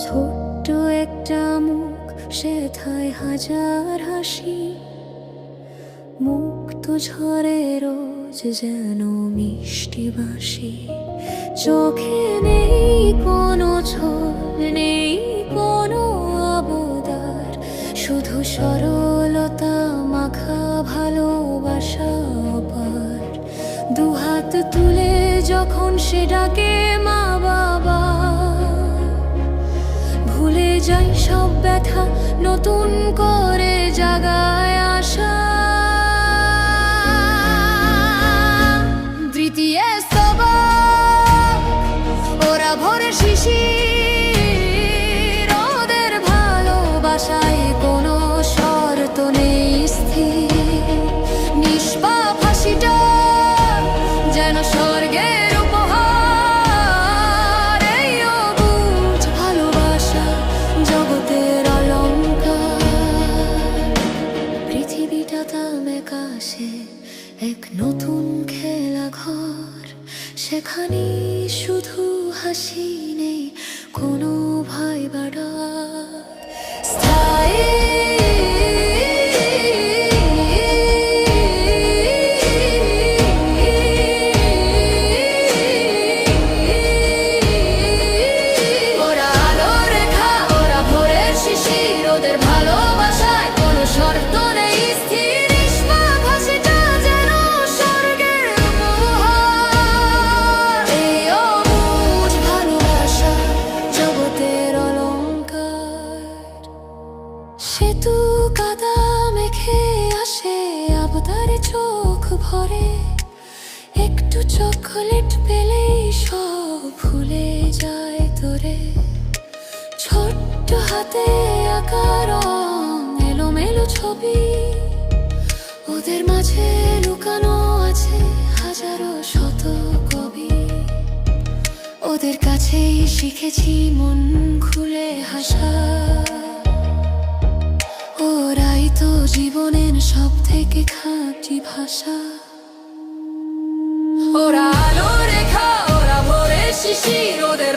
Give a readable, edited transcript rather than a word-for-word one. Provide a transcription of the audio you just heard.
ছোট্ট একটা মুখ, সেথায় হাজার হাসি। মুক্ত ঝরে রোজ যেন মিষ্টি বাঁশি। চোখে নেই কোনো ছোল, নেই কোনো আবদার, শুধু সরলতা মাখা ভালোবাসা অপার। দুহাত তুলে যখন সে ডাকে মা বাবা, ভুলে যাই সব ব্যথা, নতুন করে জাগায় আশা। দ্বিতীয় স্তবক, ওরা ভরে শিশির, ওদের ভালোবাসায় কোনো শর্ত নেই স্থির। নিষ্পাপ হাসিটা যেন স্বর্গের উপহার। এই অবুঝ ভালোবাসা জগতের অলংকার। পৃথিবীটা তামে কাশে এক নতুন খেলা ঘর, সেখানে শুধু হাসি, নেই কোনো ভয় বা ডর। স্থায়ী ওরা আলোর রেখা, ওরা ভোরের শিশির, ওদের ভালোবাসায় কোনো শর্ত নেই স্থির। নিষ্পাপ হাসিটা যেন স্বর্গের উপহার। এই অবুঝ ভালোবাসা জগতের অলংকার। সেতু কাদা মেখে আসে আবদারে চোখ ভরে, একটু চকোলেট পেলেই সব ভুলে যায় তোরে। ছোট্ট হাতে আঁকা রং, এলোমেলো ছবি, ওদের মাঝে লুকানো আছে হাজারো শত কবি। ওদের কাছেই শিখেছি মন খুলে হাসা। ওরাই তো জীবনের সব থেকে খাঁটি ভাষা। ওরা আলো রেখা, ওরা ভোরের শিশির, ওদের